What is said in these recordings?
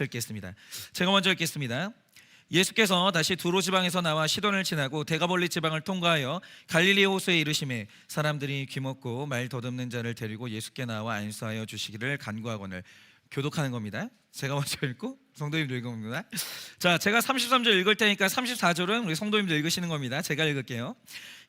읽겠습니다. 제가 먼저 읽겠습니다. 예수께서 다시 두로 지방에서 나와 시돈을 지나고 데가볼리 지방을 통과하여 갈릴리 호수에 이르시매 사람들이 귀먹고 말 더듬는 자를 데리고 예수께 나와 안수하여 주시기를 간구하거늘. 교독하는 겁니다. 제가 먼저 읽고 성도님들 읽어봅니다. 자, 제가 33절 읽을 테니까 34절은 우리 성도님들 읽으시는 겁니다. 제가 읽을게요.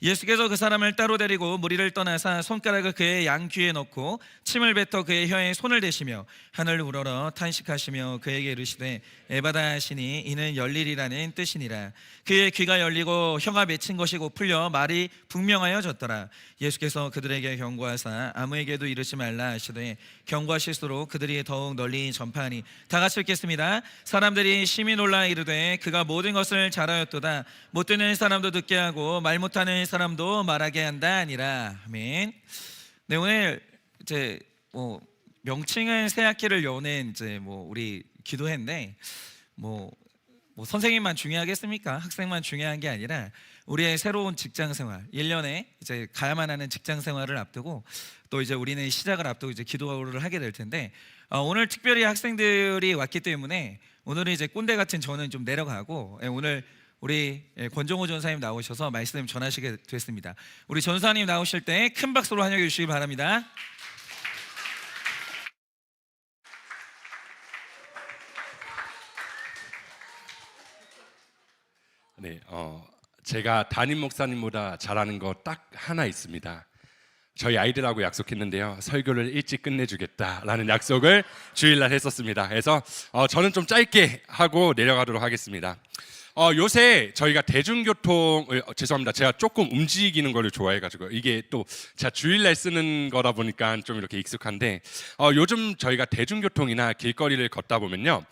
예수께서 그 사람을 따로 데리고 무리를 떠나사 손가락을 그의 양 귀에 넣고 침을 뱉어 그의 혀에 손을 대시며 하늘을 우러러 탄식하시며 그에게 이르시되 에바다 하시니 이는 열리리라는 뜻이니라. 그의 귀가 열리고 혀가 맺힌 것이 곧 풀려 말이 분명하여졌더라. 예수께서 그들에게 경고하사 아무에게도 이르지 말라 하시되 경고하실수록 그들이 더욱 널리 전파하니. 다 같이 읽겠습니다. 사람들이 심히 놀라 이르되 그가 모든 것을 잘하였도다. 못 듣는 사람도 듣게 하고 말 못하는 사람도 말하게 한다 아니라. 아멘. 네, 오늘 이제 명칭은 새 학기를 여는 이제 우리 기도회인데 선생님만 중요하겠습니까? 학생만 중요한 게 아니라 우리의 새로운 직장 생활, 1년에 이제 가야만 하는 직장 생활을 앞두고 또 이제 우리는 시작을 앞두고 이제 기도를 하게 될 텐데, 오늘 특별히 학생들이 왔기 때문에 오늘은 이제 꼰대 같은 저는 좀 내려가고 오늘 우리 권종호 전사님 나오셔서 말씀 전하시게 됐습니다. 우리 전사님 나오실 때 큰 박수로 환영해 주시기 바랍니다. 네, 제가 담임 목사님보다 잘하는 거 딱 하나 있습니다. 저희 아이들하고 약속했는데요, 설교를 일찍 끝내주겠다라는 약속을 주일날 했었습니다. 그래서 저는 좀 짧게 하고 내려가도록 하겠습니다. 요새 저희가 대중교통을 죄송합니다. 제가 조금 움직이는 걸 좋아해가지고 이게 또 제가 주일날 쓰는 거다 보니까 좀 이렇게 익숙한데, 요즘 저희가 대중교통이나 길거리를 걷다 보면요,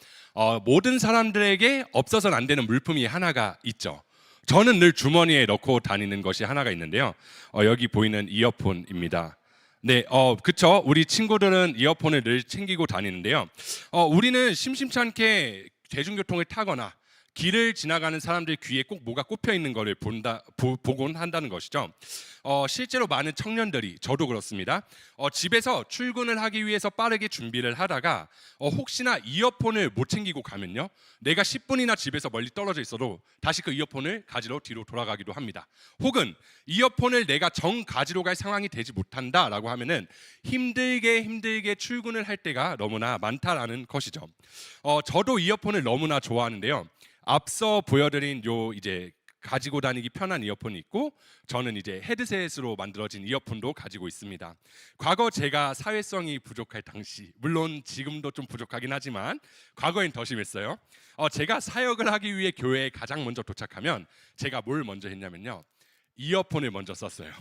모든 사람들에게 없어서는 안 되는 물품이 하나가 있죠. 저는 늘 주머니에 넣고 다니는 것이 하나가 있는데요, 여기 보이는 이어폰입니다. 네, 그쵸. 우리 친구들은 이어폰을 늘 챙기고 다니는데요, 우리는 심심치 않게 대중교통을 타거나 길을 지나가는 사람들 귀에 꼭 뭐가 꼽혀 있는 것을 보곤 한다는 것이죠. 실제로 많은 청년들이, 저도 그렇습니다, 집에서 출근을 하기 위해서 빠르게 준비를 하다가 혹시나 이어폰을 못 챙기고 가면요, 내가 10분이나 집에서 멀리 떨어져 있어도 다시 그 이어폰을 가지러 뒤로 돌아가기도 합니다. 혹은 이어폰을 내가 정 가지러 갈 상황이 되지 못한다라고 하면은 힘들게 출근을 할 때가 너무나 많다라는 것이죠. 저도 이어폰을 너무나 좋아하는데요, 앞서 보여드린 요 이제 가지고 다니기 편한 이어폰이 있고, 저는 이제 헤드셋으로 만들어진 이어폰도 가지고 있습니다. 과거 제가 사회성이 부족할 당시, 물론 지금도 좀 부족하긴 하지만 과거엔 더 심했어요. 제가 사역을 하기 위해 교회에 가장 먼저 도착하면 제가 뭘 먼저 했냐면요, 이어폰을 먼저 썼어요.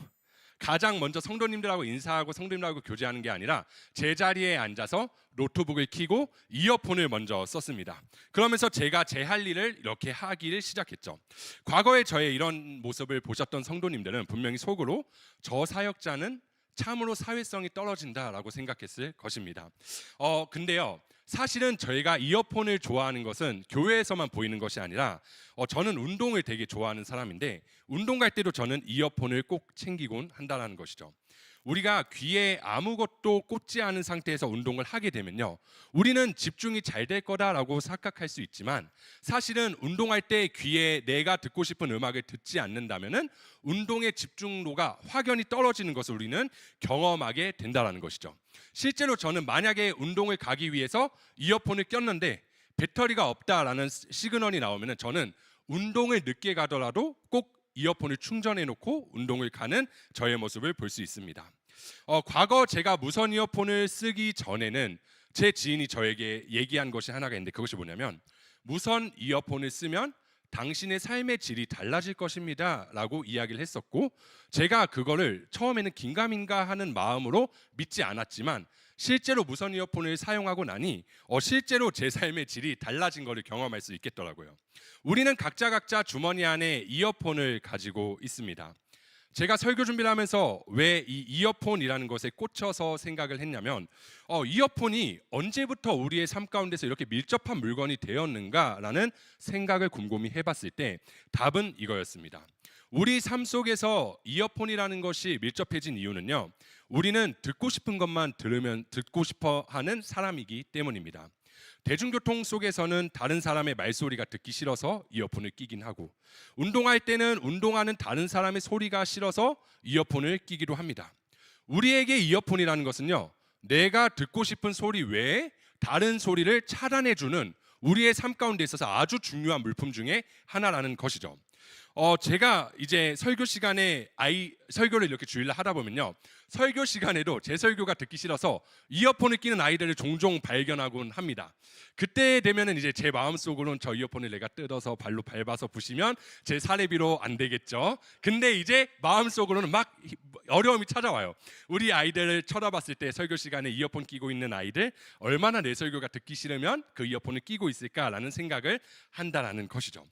가장 먼저 성도님들하고 인사하고 성도님들하고 교제하는 게 아니라 제 자리에 앉아서 노트북을 켜고 이어폰을 먼저 썼습니다. 그러면서 제가 제 할 일을 이렇게 하기를 시작했죠. 과거에 저의 이런 모습을 보셨던 성도님들은 분명히 속으로 저 사역자는 참으로 사회성이 떨어진다라고 생각했을 것입니다. 근데요, 사실은 저희가 이어폰을 좋아하는 것은 교회에서만 보이는 것이 아니라, 저는 운동을 되게 좋아하는 사람인데 운동 갈 때도 저는 이어폰을 꼭 챙기곤 한다는 것이죠. 우리가 귀에 아무것도 꽂지 않은 상태에서 운동을 하게 되면요, 우리는 집중이 잘 될 거다라고 생각할 수 있지만 사실은 운동할 때 귀에 내가 듣고 싶은 음악을 듣지 않는다면은 운동의 집중도가 확연히 떨어지는 것을 우리는 경험하게 된다는 것이죠. 실제로 저는 만약에 운동을 가기 위해서 이어폰을 꼈는데 배터리가 없다라는 시그널이 나오면은 저는 운동을 늦게 가더라도 꼭 이어폰을 충전해 놓고 운동을 가는 저의 모습을 볼 수 있습니다. 과거 제가 무선 이어폰을 쓰기 전에는 제 지인이 저에게 얘기한 것이 하나가 있는데, 그것이 뭐냐면 무선 이어폰을 쓰면 당신의 삶의 질이 달라질 것입니다 라고 이야기를 했었고, 제가 그거를 처음에는 긴가민가 하는 마음으로 믿지 않았지만 실제로 무선 이어폰을 사용하고 나니 실제로 제 삶의 질이 달라진 것을 경험할 수 있겠더라고요. 우리는 각자 주머니 안에 이어폰을 가지고 있습니다. 제가 설교 준비를 하면서 왜 이 이어폰이라는 것에 꽂혀서 생각을 했냐면, 이어폰이 언제부터 우리의 삶 가운데서 이렇게 밀접한 물건이 되었는가라는 생각을 곰곰이 해봤을 때 답은 이거였습니다. 우리 삶 속에서 이어폰이라는 것이 밀접해진 이유는요, 우리는 듣고 싶은 것만 들으면 듣고 싶어 하는 사람이기 때문입니다. 대중교통 속에서는 다른 사람의 말소리가 듣기 싫어서 이어폰을 끼긴 하고, 운동할 때는 운동하는 다른 사람의 소리가 싫어서 이어폰을 끼기도 합니다. 우리에게 이어폰이라는 것은요, 내가 듣고 싶은 소리 외에 다른 소리를 차단해주는 우리의 삶 가운데 있어서 아주 중요한 물품 중에 하나라는 것이죠. 제가 이제 설교 시간에 설교를 이렇게 주일날 하다 보면요, 설교 시간에도 제 설교가 듣기 싫어서 이어폰을 끼는 아이들을 종종 발견하곤 합니다. 그때 되면은 이제 제 마음속으로는 저 이어폰을 내가 뜯어서 발로 밟아서 부시면 제 사례비로 안 되겠죠. 근데 이제 마음속으로는 막 어려움이 찾아와요. 우리 아이들을 쳐다봤을 때 설교 시간에 이어폰 끼고 있는 아이들, 얼마나 내 설교가 듣기 싫으면 그 이어폰을 끼고 있을까라는 생각을 한다라는 것이죠.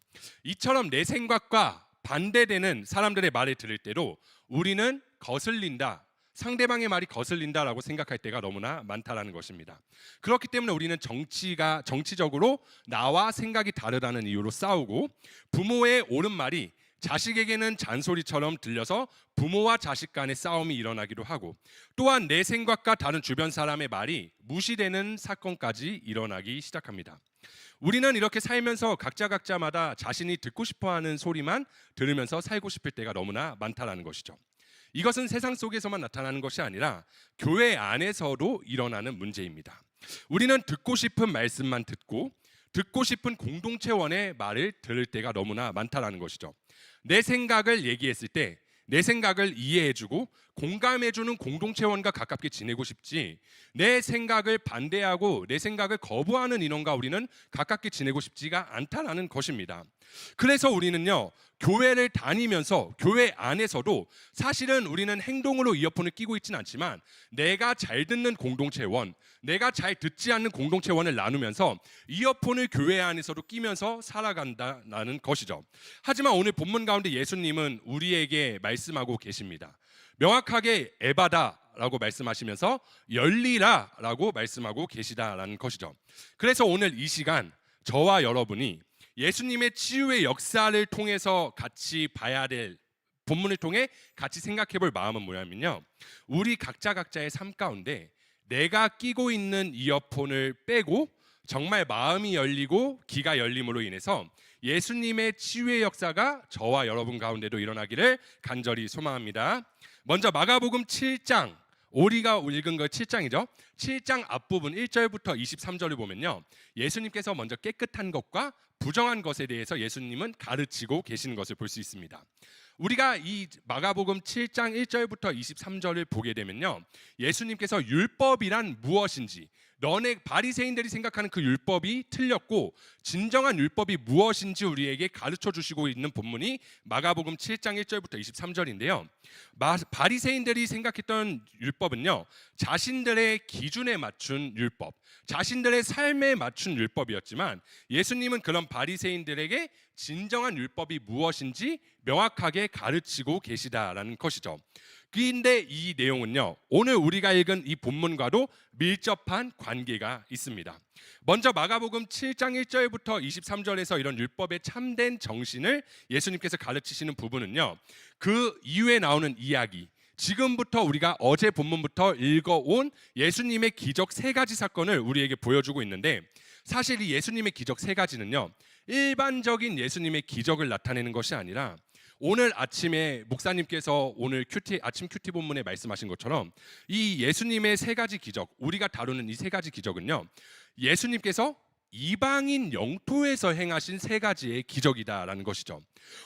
이처럼 내 생각과 반대되는 사람들의 말을 들을 때로 우리는 거슬린다, 상대방의 말이 거슬린다라고 생각할 때가 너무나 많다라는 것입니다. 그렇기 때문에 우리는 정치적으로 나와 생각이 다르다는 이유로 싸우고, 부모의 옳은 말이 자식에게는 잔소리처럼 들려서 부모와 자식 간의 싸움이 일어나기도 하고, 또한 내 생각과 다른 주변 사람의 말이 무시되는 사건까지 일어나기 시작합니다. 우리는 이렇게 살면서 각자마다 자신이 듣고 싶어하는 소리만 들으면서 살고 싶을 때가 너무나 많다라는 것이죠. 이것은 세상 속에서만 나타나는 것이 아니라 교회 안에서도 일어나는 문제입니다. 우리는 듣고 싶은 말씀만 듣고 듣고 싶은 공동체원의 말을 들을 때가 너무나 많다라는 것이죠. 내 생각을 얘기했을 때 내 생각을 이해해주고 공감해주는 공동체원과 가깝게 지내고 싶지, 내 생각을 반대하고 내 생각을 거부하는 인원과 우리는 가깝게 지내고 싶지가 않다라는 것입니다. 그래서 우리는요, 교회를 다니면서 교회 안에서도 사실은 우리는 행동으로 이어폰을 끼고 있지는 않지만 내가 잘 듣는 공동체원, 내가 잘 듣지 않는 공동체원을 나누면서 이어폰을 교회 안에서도 끼면서 살아간다는 것이죠. 하지만 오늘 본문 가운데 예수님은 우리에게 말씀하고 계십니다. 명확하게 에바다라고 말씀하시면서 열리라라고 말씀하고 계시다라는 것이죠. 그래서 오늘 이 시간 저와 여러분이 예수님의 치유의 역사를 통해서 같이 봐야 될, 본문을 통해 같이 생각해 볼 마음은 뭐냐면요, 우리 각자의 삶 가운데 내가 끼고 있는 이어폰을 빼고 정말 마음이 열리고 귀가 열림으로 인해서 예수님의 치유의 역사가 저와 여러분 가운데도 일어나기를 간절히 소망합니다. 먼저 마가복음 7장, 우리가 읽은 거 7장이죠. 7장 앞부분 1절부터 23절을 보면요, 예수님께서 먼저 깨끗한 것과 부정한 것에 대해서 예수님은 가르치고 계시는 것을 볼 수 있습니다. 우리가 이 마가복음 7장 1절부터 23절을 보게 되면요, 예수님께서 율법이란 무엇인지, 너네 바리새인들이 생각하는 그 율법이 틀렸고 진정한 율법이 무엇인지 우리에게 가르쳐 주시고 있는 본문이 마가복음 7장 1절부터 23절인데요. 바리새인들이 생각했던 율법은요, 자신들의 기준에 맞춘 율법, 자신들의 삶에 맞춘 율법이었지만 예수님은 그런 바리새인들에게 진정한 율법이 무엇인지 명확하게 가르치고 계시다라는 것이죠. 그런데 이 내용은요, 오늘 우리가 읽은 이 본문과도 밀접한 관계가 있습니다. 먼저 마가복음 7장 1절부터 23절에서 이런 율법의 참된 정신을 예수님께서 가르치시는 부분은요, 그 이후에 나오는 이야기, 지금부터 우리가 어제 본문부터 읽어온 예수님의 기적 3가지 사건을 우리에게 보여주고 있는데, 사실 이 예수님의 기적 3가지는요 일반적인 예수님의 기적을 나타내는 것이 아니라 오늘 아침에 목사님께서 오늘 아침 큐티 본문에 말씀하신 것처럼 이 예수님의 3가지 기적, 우리가 다루는 이 3가지 기적은요, 예수님께서 이방인 영토에서 행하신 3가지의 기적이다라는 것이죠.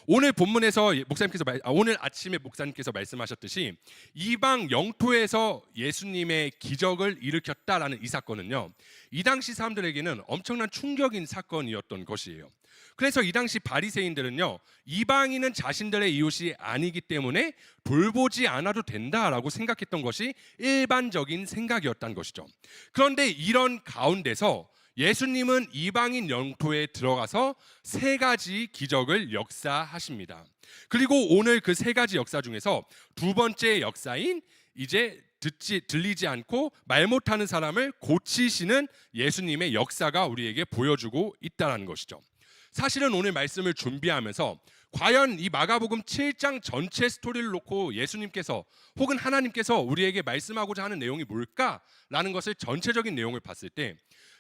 오늘 본문에서 오늘 아침에 목사님께서 말씀하셨듯이 이방 영토에서 예수님의 기적을 일으켰다라는 이 사건은요, 이 당시 사람들에게는 엄청난 충격인 사건이었던 것이에요. 그래서 이 당시 바리새인들은요, 이방인은 자신들의 이웃이 아니기 때문에 돌보지 않아도 된다라고 생각했던 것이 일반적인 생각이었다는 것이죠. 그런데 이런 가운데서 예수님은 이방인 영토에 들어가서 3가지 기적을 역사하십니다. 그리고 오늘 그 3가지 역사 중에서 2번째 역사인 이제 들리지 않고 말 못하는 사람을 고치시는 예수님의 역사가 우리에게 보여주고 있다는 것이죠. 사실은 오늘 말씀을 준비하면서 과연 이 마가복음 7장 전체 스토리를 놓고 예수님께서 혹은 하나님께서 우리에게 말씀하고자 하는 내용이 뭘까라는 것을 전체적인 내용을 봤을 때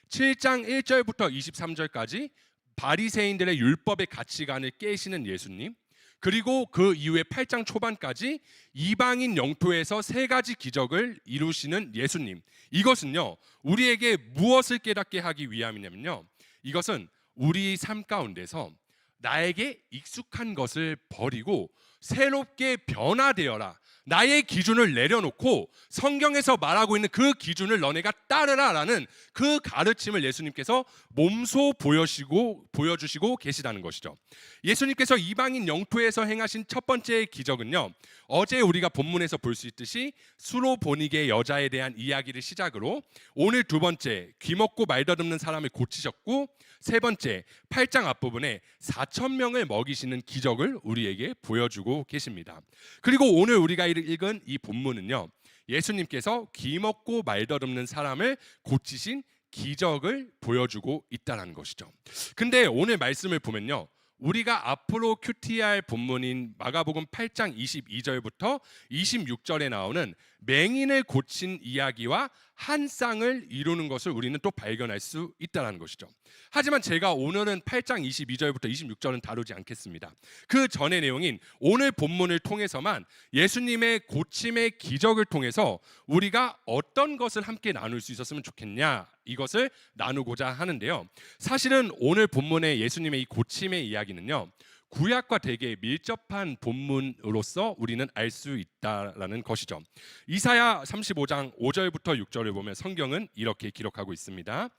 7장 1절부터 23절까지 바리새인들의 율법의 가치관을 깨시는 예수님, 그리고 그 이후에 8장 초반까지 이방인 영토에서 세 가지 기적을 이루시는 예수님. 이것은요, 우리에게 무엇을 깨닫게 하기 위함이냐면요, 이것은 우리 삶 가운데서 나에게 익숙한 것을 버리고 새롭게 변화되어라, 나의 기준을 내려놓고 성경에서 말하고 있는 그 기준을 너네가 따르라라는 그 가르침을 예수님께서 몸소 보여주시고 계시다는 것이죠. 예수님께서 이방인 영토에서 행하신 첫 번째 기적은요, 어제 우리가 본문에서 볼 수 있듯이 수로보니게 여자에 대한 이야기를 시작으로 오늘 두 번째 귀먹고 말 더듬는 사람을 고치셨고, 세 번째 8장 앞부분에 4,000명을 먹이시는 기적을 우리에게 보여주고 계십니다. 그리고 오늘 우리가 읽은 이 본문은요, 예수님께서 귀먹고 말 더듬는 사람을 고치신 기적을 보여주고 있다는 것이죠. 근데 오늘 말씀을 보면요, 우리가 앞으로 큐티할 본문인 마가복음 8장 22절부터 26절에 나오는 맹인을 고친 이야기와 한 쌍을 이루는 것을 우리는 또 발견할 수 있다는 것이죠. 하지만 제가 오늘은 8장 22절부터 26절은 다루지 않겠습니다. 그 전의 내용인 오늘 본문을 통해서만 예수님의 고침의 기적을 통해서 우리가 어떤 것을 함께 나눌 수 있었으면 좋겠냐, 이것을 나누고자 하는데요. 사실은 오늘 본문의 예수님의 이 고침의 이야기는요, 구약과 되게 밀접한 본문으로서 우리는 알 수 있다라는 것이죠. 이사야 35장 5절부터 6절을 보면 성경은 이렇게 기록하고 있습니다.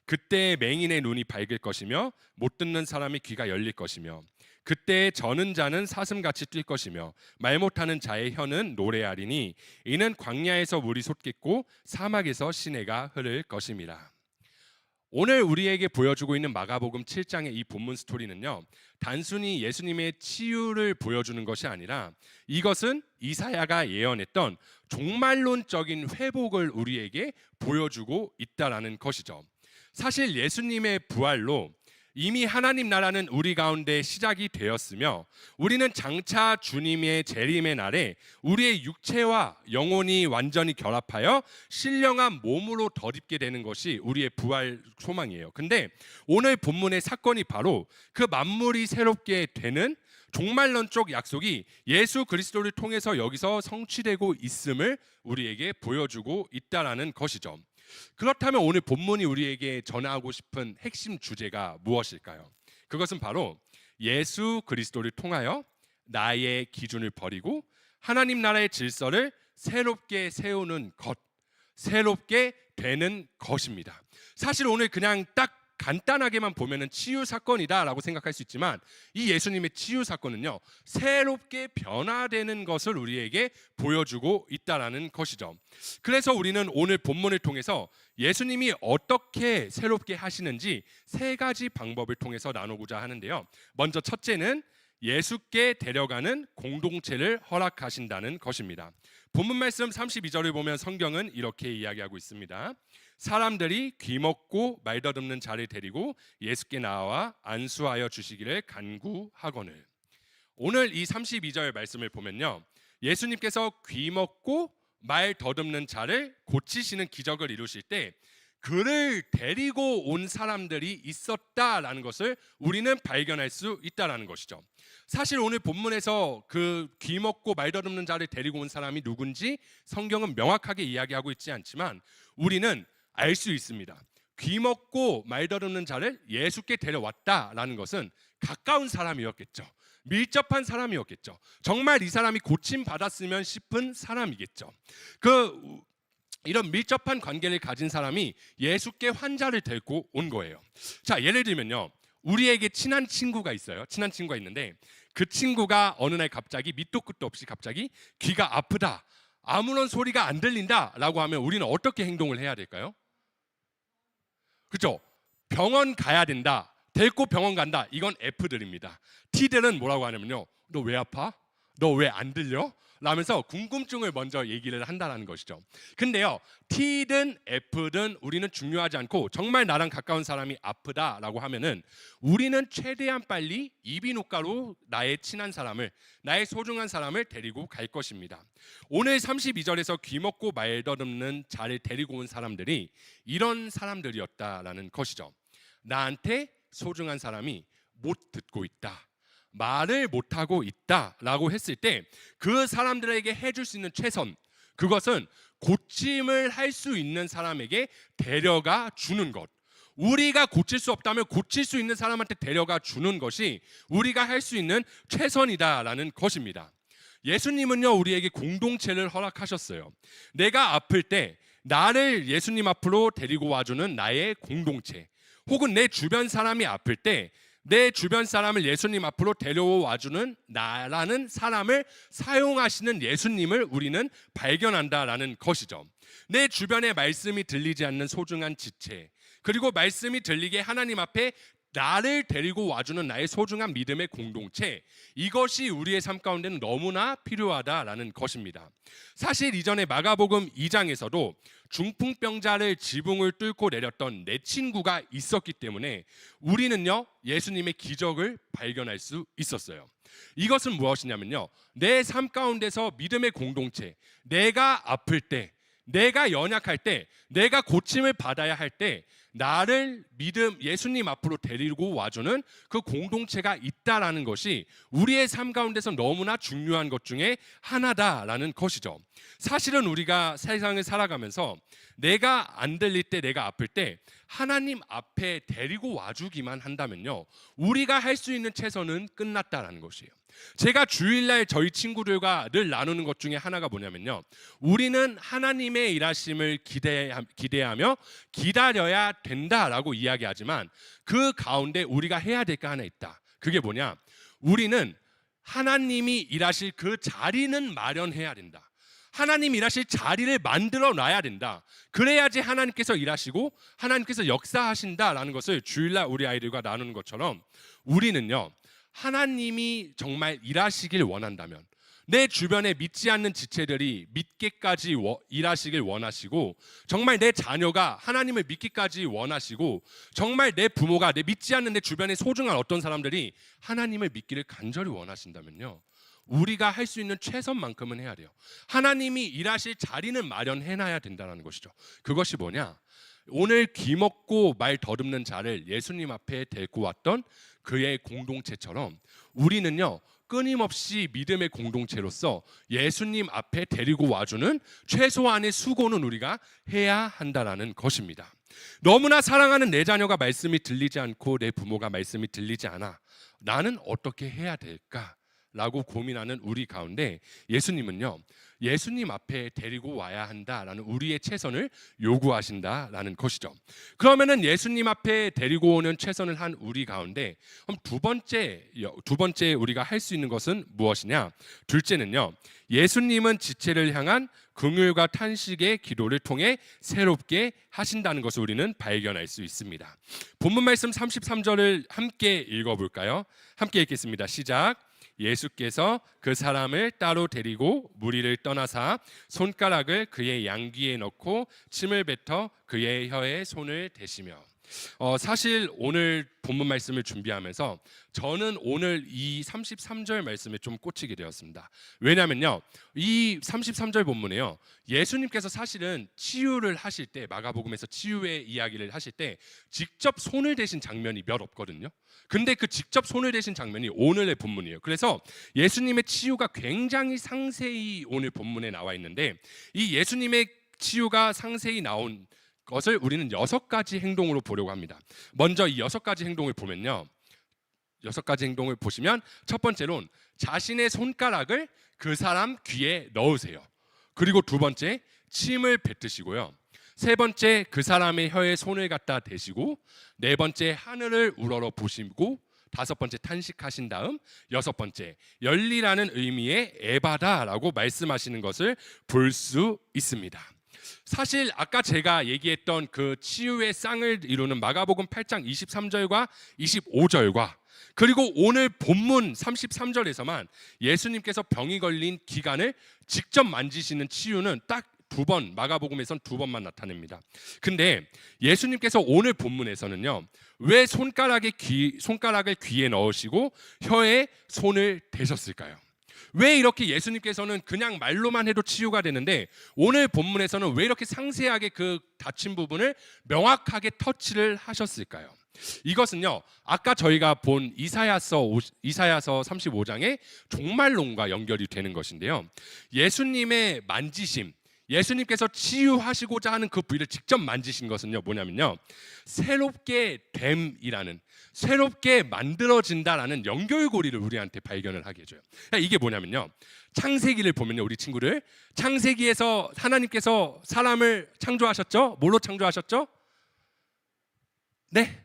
그때 맹인의 눈이 밝을 것이며 못 듣는 사람의 귀가 열릴 것이며, 그때 저는 자는 사슴같이 뛸 것이며 말 못하는 자의 혀는 노래하리니 이는 광야에서 물이 솟겠고 사막에서 시내가 흐를 것임이라. 오늘 우리에게 보여주고 있는 마가복음 7장의 이 본문 스토리는요, 단순히 예수님의 치유를 보여주는 것이 아니라 이것은 이사야가 예언했던 종말론적인 회복을 우리에게 보여주고 있다라는 것이죠. 사실 예수님의 부활로 이미 하나님 나라는 우리 가운데 시작이 되었으며, 우리는 장차 주님의 재림의 날에 우리의 육체와 영혼이 완전히 결합하여 신령한 몸으로 덧입게 되는 것이 우리의 부활 소망이에요. 근데 오늘 본문의 사건이 바로 그 만물이 새롭게 되는 종말론적 약속이 예수 그리스도를 통해서 여기서 성취되고 있음을 우리에게 보여주고 있다라는 것이죠. 그렇다면 오늘 본문이 우리에게 전하고 싶은 핵심 주제가 무엇일까요? 그것은 바로 예수 그리스도를 통하여 나의 기준을 버리고 하나님 나라의 질서를 새롭게 세우는 것, 새롭게 되는 것입니다. 사실 오늘 그냥 딱 간단하게만 보면은 치유 사건이다라고 생각할 수 있지만, 이 예수님의 치유 사건은요, 새롭게 변화되는 것을 우리에게 보여주고 있다라는 것이죠. 그래서 우리는 오늘 본문을 통해서 예수님이 어떻게 새롭게 하시는지 세 가지 방법을 통해서 나누고자 하는데요. 먼저 첫째는 예수께 데려가는 공동체를 허락하신다는 것입니다. 본문 말씀 32절을 보면 성경은 이렇게 이야기하고 있습니다. 사람들이 귀먹고 말 더듬는 자를 데리고 예수께 나와 안수하여 주시기를 간구하거늘. 오늘 이 32절 말씀을 보면요, 예수님께서 귀먹고 말 더듬는 자를 고치시는 기적을 이루실 때 그를 데리고 온 사람들이 있었다라는 것을 우리는 발견할 수 있다라는 것이죠. 사실 오늘 본문에서 그 귀먹고 말 더듬는 자를 데리고 온 사람이 누군지 성경은 명확하게 이야기하고 있지 않지만 우리는 알 수 있습니다. 귀먹고 말 더듬는 자를 예수께 데려왔다라는 것은 가까운 사람이었겠죠. 밀접한 사람이었겠죠. 정말 이 사람이 고침 받았으면 싶은 사람이겠죠. 이런 밀접한 관계를 가진 사람이 예수께 환자를 데리고 온 거예요. 자, 예를 들면요, 우리에게 친한 친구가 있어요. 친한 친구가 있는데 그 친구가 어느 날 갑자기 밑도 끝도 없이 갑자기 귀가 아프다, 아무런 소리가 안 들린다라고 하면 우리는 어떻게 행동을 해야 될까요? 그렇죠? 병원 가야 된다, 데리고 병원 간다, 이건 F들입니다. T들은 뭐라고 하냐면요, 너 왜 아파? 너 왜 안 들려? 라면서 궁금증을 먼저 얘기를 한다는 것이죠. 근데요, T든 F든 우리는 중요하지 않고 정말 나랑 가까운 사람이 아프다라고 하면은 우리는 최대한 빨리 이비인후과로 나의 친한 사람을, 나의 소중한 사람을 데리고 갈 것입니다. 오늘 32절에서 귀먹고 말더듬는 자를 데리고 온 사람들이 이런 사람들이었다라는 것이죠. 나한테 소중한 사람이 못 듣고 있다, 말을 못하고 있다라고 했을 때 그 사람들에게 해줄 수 있는 최선, 그것은 고침을 할 수 있는 사람에게 데려가 주는 것. 우리가 고칠 수 없다면 고칠 수 있는 사람한테 데려가 주는 것이 우리가 할 수 있는 최선이다라는 것입니다. 예수님은요, 우리에게 공동체를 허락하셨어요. 내가 아플 때 나를 예수님 앞으로 데리고 와주는 나의 공동체, 혹은 내 주변 사람이 아플 때 내 주변 사람을 예수님 앞으로 데려와주는 나라는 사람을 사용하시는 예수님을 우리는 발견한다라는 것이죠. 내 주변에 말씀이 들리지 않는 소중한 지체, 그리고 말씀이 들리게 하나님 앞에 나를 데리고 와주는 나의 소중한 믿음의 공동체, 이것이 우리의 삶 가운데는 너무나 필요하다라는 것입니다. 사실 이전에 마가복음 2장에서도 중풍병자를 지붕을 뚫고 내렸던 내 친구가 있었기 때문에 우리는요, 예수님의 기적을 발견할 수 있었어요. 이것은 무엇이냐면요, 내 삶 가운데서 믿음의 공동체, 내가 아플 때, 내가 연약할 때, 내가 고침을 받아야 할 때 나를 예수님 앞으로 데리고 와주는 그 공동체가 있다라는 것이 우리의 삶 가운데서 너무나 중요한 것 중에 하나다라는 것이죠. 사실은 우리가 세상을 살아가면서 내가 안 들릴 때, 내가 아플 때 하나님 앞에 데리고 와주기만 한다면요, 우리가 할 수 있는 최선은 끝났다라는 것이에요. 제가 주일날 저희 친구들과 늘 나누는 것 중에 하나가 뭐냐면요, 우리는 하나님의 일하심을 기대하며 기다려야 된다라고 이야기하지만 그 가운데 우리가 해야 될 게 하나 있다. 그게 뭐냐, 우리는 하나님이 일하실 그 자리는 마련해야 된다. 하나님 일하실 자리를 만들어 놔야 된다. 그래야지 하나님께서 일하시고 하나님께서 역사하신다라는 것을 주일날 우리 아이들과 나누는 것처럼, 우리는요, 하나님이 정말 일하시길 원한다면, 내 주변에 믿지 않는 지체들이 믿기까지 일하시길 원하시고, 정말 내 자녀가 하나님을 믿기까지 원하시고, 정말 내 부모가, 내 믿지 않는 내 주변에 소중한 어떤 사람들이 하나님을 믿기를 간절히 원하신다면요, 우리가 할 수 있는 최선만큼은 해야 돼요. 하나님이 일하실 자리는 마련해놔야 된다는 것이죠. 그것이 뭐냐, 오늘 귀먹고 말 더듬는 자를 예수님 앞에 데리고 왔던 그의 공동체처럼 우리는요, 끊임없이 믿음의 공동체로서 예수님 앞에 데리고 와주는 최소한의 수고는 우리가 해야 한다라는 것입니다. 너무나 사랑하는 내 자녀가 말씀이 들리지 않고 내 부모가 말씀이 들리지 않아, 나는 어떻게 해야 될까? 라고 고민하는 우리 가운데 예수님은요, 예수님 앞에 데리고 와야 한다라는 우리의 최선을 요구하신다라는 것이죠. 그러면은 예수님 앞에 데리고 오는 최선을 한 우리 가운데 그럼 두 번째 우리가 할 수 있는 것은 무엇이냐? 둘째는요, 예수님은 지체를 향한 긍휼과 탄식의 기도를 통해 새롭게 하신다는 것을 우리는 발견할 수 있습니다. 본문 말씀 33절을 함께 읽어볼까요? 함께 읽겠습니다. 시작. 예수께서 그 사람을 따로 데리고 무리를 떠나사 손가락을 그의 양귀에 넣고 침을 뱉어 그의 혀에 손을 대시며. 사실 오늘 본문 말씀을 준비하면서 저는 오늘 이 33절 말씀에 좀 꽂히게 되었습니다. 왜냐면요, 이 33절 본문에요, 예수님께서 사실은 치유를 하실 때, 마가복음에서 치유의 이야기를 하실 때 직접 손을 대신 장면이 몇 없거든요. 근데 그 직접 손을 대신 장면이 오늘의 본문이에요. 그래서 예수님의 치유가 굉장히 상세히 오늘 본문에 나와 있는데, 이 예수님의 치유가 상세히 나온 것을 우리는 6가지 행동으로 보려고 합니다. 먼저 이 6가지 행동을 보면요, 6가지 행동을 보시면 첫 번째로는 자신의 손가락을 그 사람 귀에 넣으세요. 그리고 두 번째, 침을 뱉으시고요. 세 번째, 그 사람의 혀에 손을 갖다 대시고, 네 번째, 하늘을 우러러 보시고, 다섯 번째, 탄식하신 다음, 여섯 번째, 열리라는 의미의 에바다라고 말씀하시는 것을 볼 수 있습니다. 사실 아까 제가 얘기했던 그 치유의 쌍을 이루는 마가복음 8장 23절과 25절과 그리고 오늘 본문 33절에서만 예수님께서 병이 걸린 기간을 직접 만지시는 치유는 딱 2번, 마가복음에선 2번만 나타냅니다. 근데 예수님께서 오늘 본문에서는요, 왜 손가락을 귀에 넣으시고 혀에 손을 대셨을까요? 왜 이렇게 예수님께서는 그냥 말로만 해도 치유가 되는데 오늘 본문에서는 왜 이렇게 상세하게 그 다친 부분을 명확하게 터치를 하셨을까요? 이것은요, 아까 저희가 본 이사야서 35장의 종말론과 연결이 되는 것인데요, 예수님의 만지심, 예수님께서 치유하시고자 하는 그 부위를 직접 만지신 것은요, 뭐냐면요, 새롭게 됨이라는, 새롭게 만들어진다라는 연결고리를 우리한테 발견을 하게 해줘요. 이게 뭐냐면요, 창세기를 보면요, 우리 친구들, 창세기에서 하나님께서 사람을 창조하셨죠? 뭘로 창조하셨죠? 네?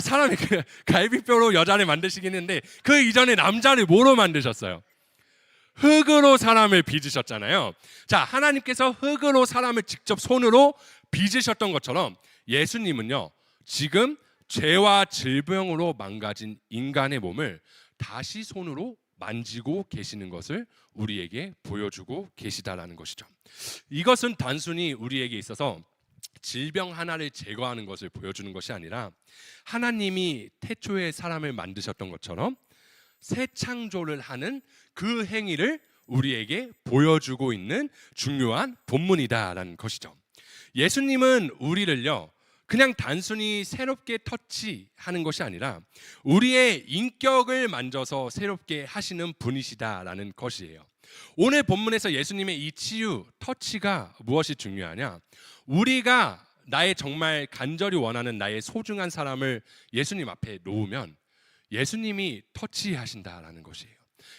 사람이 갈비뼈로 여자를 만드시긴 했는데 그 이전에 남자를 뭐로 만드셨어요? 흙으로 사람을 빚으셨잖아요. 자, 하나님께서 흙으로 사람을 직접 손으로 빚으셨던 것처럼 예수님은요, 지금 죄와 질병으로 망가진 인간의 몸을 다시 손으로 만지고 계시는 것을 우리에게 보여주고 계시다라는 것이죠. 이것은 단순히 우리에게 있어서 질병 하나를 제거하는 것을 보여주는 것이 아니라 하나님이 태초에 사람을 만드셨던 것처럼 새 창조를 하는 그 행위를 우리에게 보여주고 있는 중요한 본문이다라는 것이죠. 예수님은 우리를요, 그냥 단순히 새롭게 터치하는 것이 아니라 우리의 인격을 만져서 새롭게 하시는 분이시다라는 것이에요. 오늘 본문에서 예수님의 이 치유, 터치가 무엇이 중요하냐? 우리가 나의 정말 간절히 원하는 나의 소중한 사람을 예수님 앞에 놓으면 예수님이 터치하신다라는 것이에요.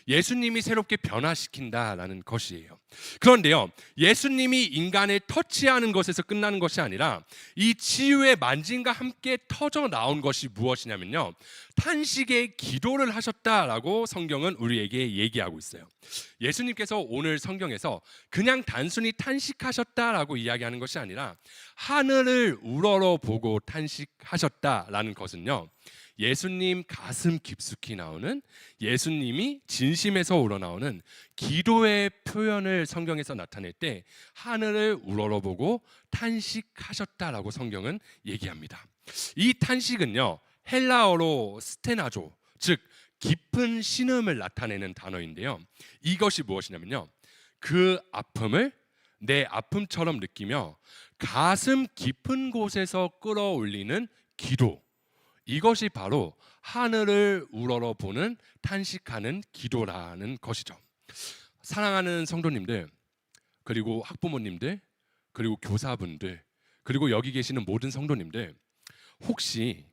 예수님이 새롭게 변화시킨다라는 것이에요. 그런데요, 예수님이 인간을 터치하는 것에서 끝나는 것이 아니라 이 치유의 만짐과 함께 터져 나온 것이 무엇이냐면요, 탄식의 기도를 하셨다라고 성경은 우리에게 얘기하고 있어요. 예수님께서 오늘 성경에서 그냥 단순히 탄식하셨다라고 이야기하는 것이 아니라 하늘을 우러러 보고 탄식하셨다라는 것은요, 예수님 가슴 깊숙이 나오는, 예수님이 진심에서 우러나오는 기도의 표현을 성경에서 나타낼 때 하늘을 우러러보고 탄식하셨다라고 성경은 얘기합니다. 이 탄식은요, 헬라어로 스테나조, 즉 깊은 신음을 나타내는 단어인데요, 이것이 무엇이냐면요, 그 아픔을 내 아픔처럼 느끼며 가슴 깊은 곳에서 끌어올리는 기도, 이것이 바로 하늘을 우러러보는 탄식하는 기도라는 것이죠. 사랑하는 성도님들, 그리고 학부모님들, 그리고 교사분들, 그리고 여기 계시는 모든 성도님들, 혹시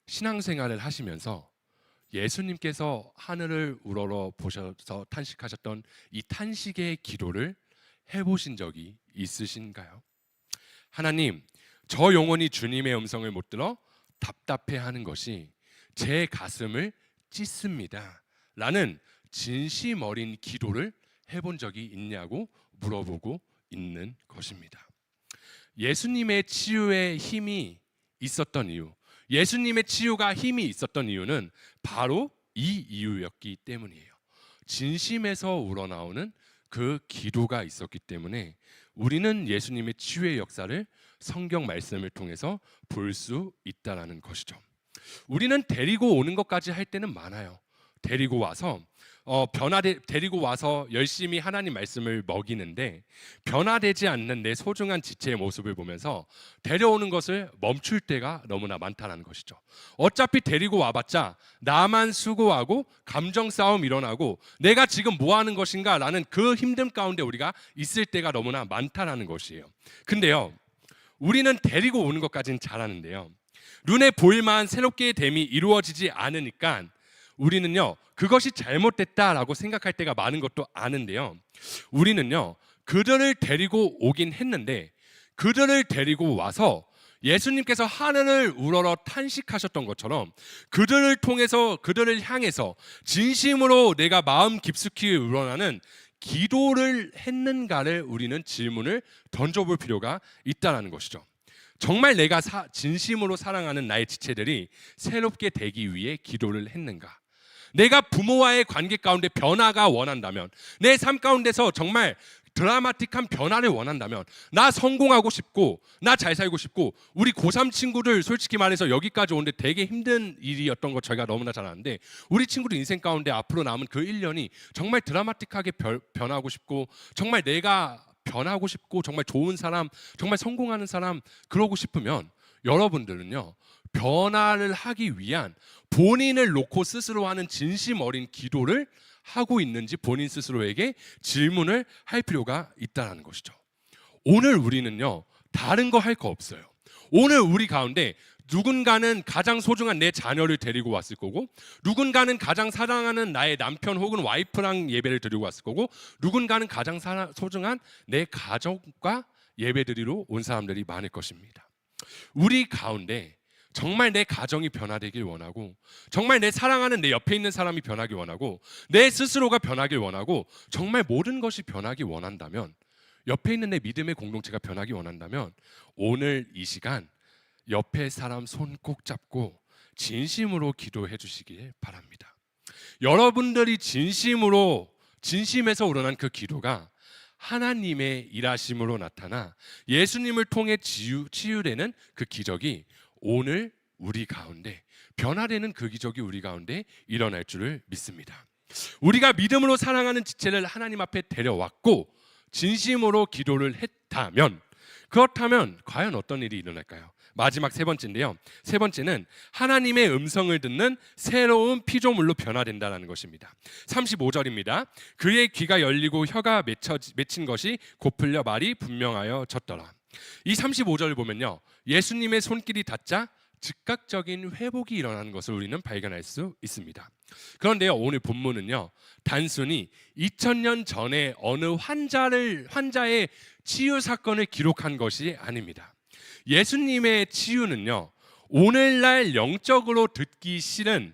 신앙생활을 하시면서 예수님께서 하늘을 우러러 보셔서 탄식하셨던 이 탄식의 기도를 해보신 적이 있으신가요? 하나님, 저 영혼이 주님의 음성을 못 들어 답답해하는 것이 제 가슴을 찢습니다 라는 진심 어린 기도를 해본 적이 있냐고 물어보고 있는 것입니다. 예수님의 치유에 힘이 있었던 이유, 예수님의 치유가 힘이 있었던 이유는 바로 이 이유였기 때문이에요. 진심에서 우러나오는 그 기도가 있었기 때문에 우리는 예수님의 치유의 역사를 성경 말씀을 통해서 볼 수 있다라는 것이죠. 우리는 데리고 오는 것까지 할 때는 많아요. 데리고 와서 데리고 와서 열심히 하나님 말씀을 먹이는데 변화되지 않는 내 소중한 지체의 모습을 보면서 데려오는 것을 멈출 때가 너무나 많다는 것이죠. 어차피 데리고 와봤자 나만 수고하고 감정 싸움 일어나고 내가 지금 뭐 하는 것인가 라는 그 힘듦 가운데 우리가 있을 때가 너무나 많다는 것이에요. 근데요, 우리는 데리고 오는 것까지는 잘하는데요, 눈에 보일 만한 새롭게 됨이 이루어지지 않으니까 우리는요, 그것이 잘못됐다라고 생각할 때가 많은 것도 아는데요, 우리는요, 그들을 데리고 오긴 했는데 그들을 데리고 와서 예수님께서 하늘을 우러러 탄식하셨던 것처럼 그들을 통해서, 그들을 향해서 진심으로 내가 마음 깊숙이 우러나는 기도를 했는가를 우리는 질문을 던져볼 필요가 있다는 것이죠. 정말 내가 진심으로 사랑하는 나의 지체들이 새롭게 되기 위해 기도를 했는가? 내가 부모와의 관계 가운데 변화가 원한다면, 내 삶 가운데서 정말 드라마틱한 변화를 원한다면, 나 성공하고 싶고 나 잘 살고 싶고, 우리 고3 친구들 솔직히 말해서 여기까지 오는데 되게 힘든 일이었던 거 저희가 너무나 잘 아는데, 우리 친구들 인생 가운데 앞으로 남은 그 1년이 정말 드라마틱하게 변하고 싶고, 정말 내가 변하고 싶고, 정말 좋은 사람, 정말 성공하는 사람 그러고 싶으면, 여러분들은요 변화를 하기 위한 본인을 놓고 스스로 하는 진심 어린 기도를 하고 있는지 본인 스스로에게 질문을 할 필요가 있다는 것이죠. 오늘 우리는요 다른 거 할 거 없어요. 오늘 우리 가운데 누군가는 가장 소중한 내 자녀를 데리고 왔을 거고, 누군가는 가장 사랑하는 나의 남편 혹은 와이프랑 예배를 드리고 왔을 거고, 누군가는 가장 소중한 내 가족과 예배드리러 온 사람들이 많을 것입니다. 우리 가운데 정말 내 가정이 변화되길 원하고, 정말 내 사랑하는 내 옆에 있는 사람이 변하길 원하고, 내 스스로가 변하길 원하고, 정말 모든 것이 변하길 원한다면, 옆에 있는 내 믿음의 공동체가 변하길 원한다면, 오늘 이 시간 옆에 사람 손 꼭 잡고 진심으로 기도해 주시길 바랍니다. 여러분들이 진심에서 우러난 그 기도가 하나님의 일하심으로 나타나 예수님을 통해 치유되는 그 기적이 오늘 우리 가운데, 변화되는 그 기적이 우리 가운데 일어날 줄을 믿습니다. 우리가 믿음으로 사랑하는 지체를 하나님 앞에 데려왔고 진심으로 기도를 했다면, 그렇다면 과연 어떤 일이 일어날까요? 마지막 세 번째인데요, 세 번째는 하나님의 음성을 듣는 새로운 피조물로 변화된다는 것입니다. 35절입니다. 그의 귀가 열리고 혀가 맺힌 것이 곧 풀려 말이 분명하여졌더라. 이 35절을 보면요, 예수님의 손길이 닿자 즉각적인 회복이 일어나는 것을 우리는 발견할 수 있습니다. 그런데요, 오늘 본문은요 단순히 2000년 전에 어느 환자의 치유 사건을 기록한 것이 아닙니다. 예수님의 치유는요 오늘날 영적으로 듣기 싫은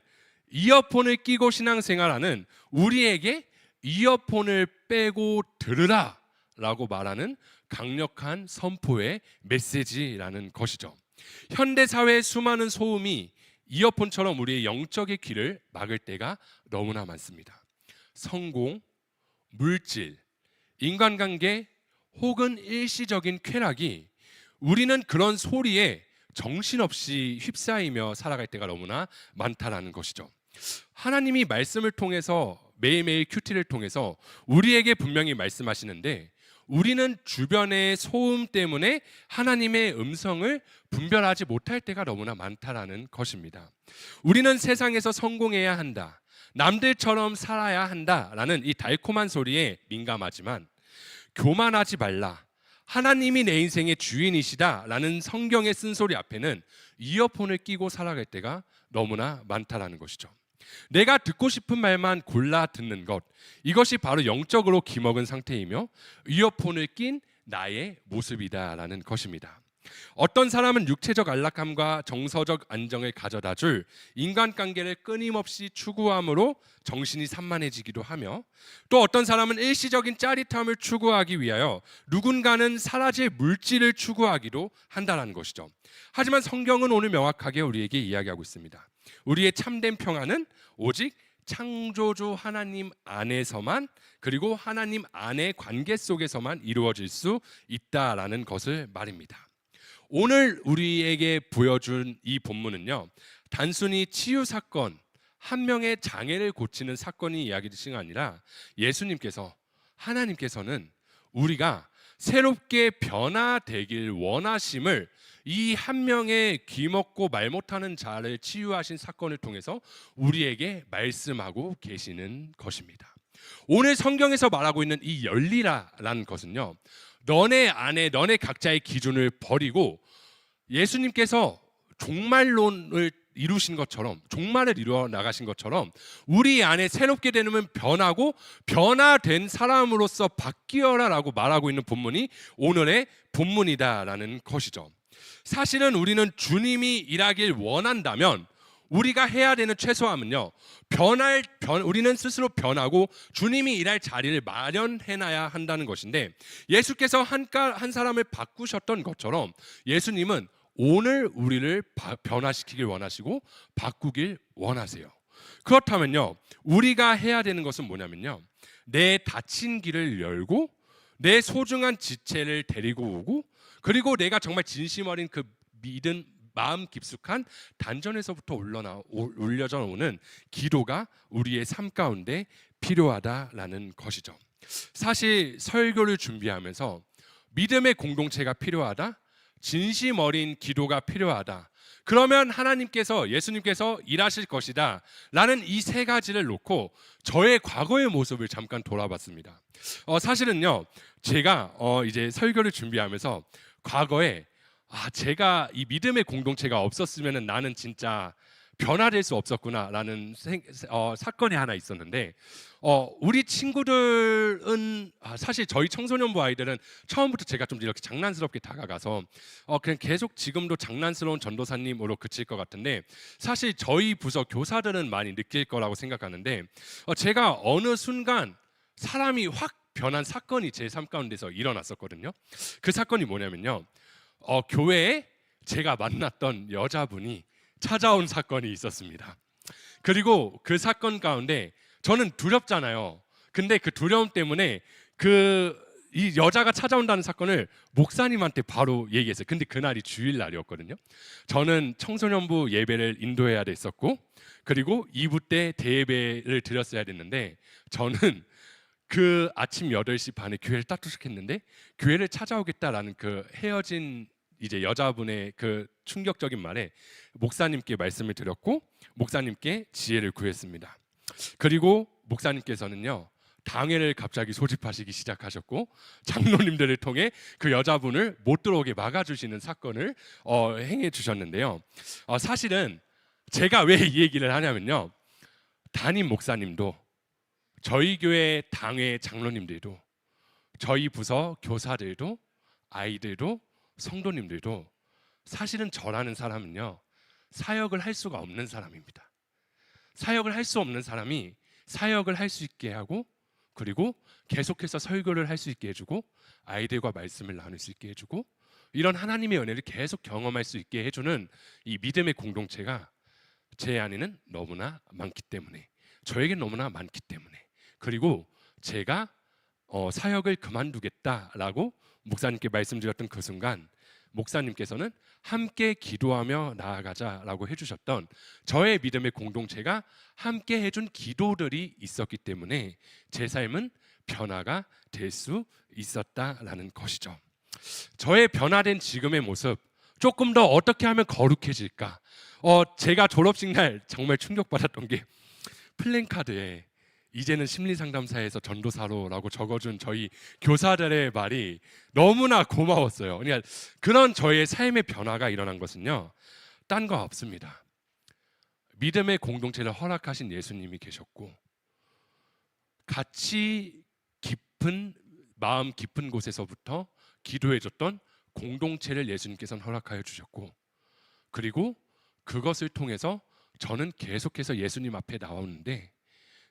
이어폰을 끼고 신앙생활하는 우리에게 이어폰을 빼고 들으라 라고 말하는 강력한 선포의 메시지라는 것이죠. 현대사회의 수많은 소음이 이어폰처럼 우리의 영적의 귀를 막을 때가 너무나 많습니다. 성공, 물질, 인간관계 혹은 일시적인 쾌락이 우리는 그런 소리에 정신없이 휩싸이며 살아갈 때가 너무나 많다라는 것이죠. 하나님이 말씀을 통해서, 매일매일 큐티를 통해서 우리에게 분명히 말씀하시는데, 우리는 주변의 소음 때문에 하나님의 음성을 분별하지 못할 때가 너무나 많다라는 것입니다. 우리는 세상에서 성공해야 한다, 남들처럼 살아야 한다라는 이 달콤한 소리에 민감하지만, 교만하지 말라, 하나님이 내 인생의 주인이시다라는 성경의 쓴소리 앞에는 이어폰을 끼고 살아갈 때가 너무나 많다라는 것이죠. 내가 듣고 싶은 말만 골라 듣는 것, 이것이 바로 영적으로 기먹은 상태이며 이어폰을 낀 나의 모습이다라는 것입니다. 어떤 사람은 육체적 안락함과 정서적 안정을 가져다줄 인간관계를 끊임없이 추구함으로 정신이 산만해지기도 하며, 또 어떤 사람은 일시적인 짜릿함을 추구하기 위하여 누군가는 사라질 물질을 추구하기도 한다는 것이죠. 하지만 성경은 오늘 명확하게 우리에게 이야기하고 있습니다. 우리의 참된 평안은 오직 창조주 하나님 안에서만, 그리고 하나님 안의 관계 속에서만 이루어질 수 있다라는 것을 말입니다. 오늘 우리에게 보여준 이 본문은요 단순히 치유 사건, 한 명의 장애를 고치는 사건이 이야기되신 게 아니라, 예수님께서, 하나님께서는 우리가 새롭게 변화되길 원하심을 이 한 명의 귀먹고 말 못하는 자를 치유하신 사건을 통해서 우리에게 말씀하고 계시는 것입니다. 오늘 성경에서 말하고 있는 이 열리라라는 것은요, 너네 안에 너네 각자의 기준을 버리고 예수님께서 종말론을 이루신 것처럼, 종말을 이루어 나가신 것처럼 우리 안에 새롭게 되면 변하고 변화된 사람으로서 바뀌어라라고 말하고 있는 본문이 오늘의 본문이다라는 것이죠. 사실은 우리는 주님이 일하길 원한다면 우리가 해야 되는 최소함은요, 우리는 스스로 변하고 주님이 일할 자리를 마련해놔야 한다는 것인데, 예수께서 한 사람을 바꾸셨던 것처럼 예수님은 오늘 우리를 변화시키길 원하시고 바꾸길 원하세요. 그렇다면요, 우리가 해야 되는 것은 뭐냐면요, 내 닫힌 길을 열고 내 소중한 지체를 데리고 오고, 그리고 내가 정말 진심 어린 그 믿은 마음 깊숙한 단전에서부터 울려져 오는 기도가 우리의 삶 가운데 필요하다라는 것이죠. 사실 설교를 준비하면서 믿음의 공동체가 필요하다, 진심 어린 기도가 필요하다, 그러면 하나님께서, 예수님께서 일하실 것이다 라는 이 세 가지를 놓고 저의 과거의 모습을 잠깐 돌아봤습니다. 사실은요, 제가 이제 설교를 준비하면서 과거에 제가 이 믿음의 공동체가 없었으면 나는 진짜 변화될 수 없었구나라는 사건이 하나 있었는데, 우리 친구들은 사실 저희 청소년부 아이들은 처음부터 제가 좀 이렇게 장난스럽게 다가가서 그냥 계속 지금도 장난스러운 전도사님으로 그칠 것 같은데, 사실 저희 부서 교사들은 많이 느낄 거라고 생각하는데, 제가 어느 순간 사람이 확 변한 사건이 제 삶 가운데서 일어났었거든요. 그 사건이 뭐냐면요, 교회에 제가 만났던 여자분이 찾아온 사건이 있었습니다. 그리고 그 사건 가운데 저는 두렵잖아요. 근데 그 두려움 때문에 이 여자가 찾아온다는 사건을 목사님한테 바로 얘기했어요. 근데 그날이 주일날이었거든요. 저는 청소년부 예배를 인도해야 됐었고, 그리고 2부 때 대예배를 드렸어야 됐는데, 저는 그 아침 8시 반에 교회를 딱 도착했는데 교회를 찾아오겠다라는 그 헤어진 이제 여자분의 그 충격적인 말에 목사님께 말씀을 드렸고, 목사님께 지혜를 구했습니다. 그리고 목사님께서는요, 당회를 갑자기 소집하시기 시작하셨고, 장로님들을 통해 그 여자분을 못 들어오게 막아주시는 사건을 행해 주셨는데요. 사실은 제가 왜 이 얘기를 하냐면요, 담임 목사님도, 저희 교회 당회 장로님들도, 저희 부서 교사들도, 아이들도, 성도님들도 사실은 저라는 사람은요, 사역을 할 수가 없는 사람입니다. 사역을 할 수 없는 사람이 사역을 할 수 있게 하고, 그리고 계속해서 설교를 할 수 있게 해주고, 아이들과 말씀을 나눌 수 있게 해주고, 이런 하나님의 은혜를 계속 경험할 수 있게 해주는 이 믿음의 공동체가 제 안에는 너무나 많기 때문에, 저에겐 너무나 많기 때문에, 그리고 제가 사역을 그만두겠다라고 목사님께 말씀드렸던 그 순간, 목사님께서는 함께 기도하며 나아가자라고 해주셨던 저의 믿음의 공동체가 함께 해준 기도들이 있었기 때문에 제 삶은 변화가 될 수 있었다라는 것이죠. 저의 변화된 지금의 모습, 조금 더 어떻게 하면 거룩해질까? 제가 졸업식 날 정말 충격받았던 게, 플랜카드에 이제는 심리상담사에서 전도사로라고 적어준 저희 교사들의 말이 너무나 고마웠어요. 그러니까 그런 저의 삶의 변화가 일어난 것은요, 딴 거 없습니다. 믿음의 공동체를 허락하신 예수님이 계셨고, 같이 깊은 마음 깊은 곳에서부터 기도해줬던 공동체를 예수님께서는 허락하여 주셨고, 그리고 그것을 통해서 저는 계속해서 예수님 앞에 나오는데,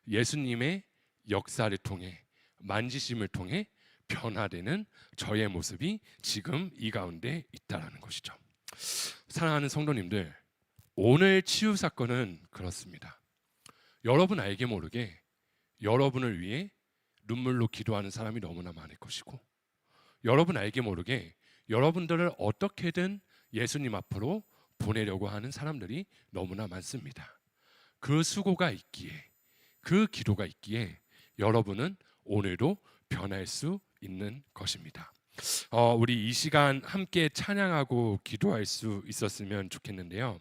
예수님의 역사를 통해, 만지심을 통해 변화되는 저의 모습이 지금 이 가운데 있다라는 것이죠. 사랑하는 성도님들, 오늘 치유 사건은 그렇습니다. 여러분 알게 모르게 여러분을 위해 눈물로 기도하는 사람이 너무나 많을 것이고, 여러분 알게 모르게 여러분들을 어떻게든 예수님 앞으로 보내려고 하는 사람들이 너무나 많습니다. 그 수고가 있기에, 그 기도가 있기에 여러분은 오늘도 변할 수 있는 것입니다. 우리 이 시간 함께 찬양하고 기도할 수 있었으면 좋겠는데요.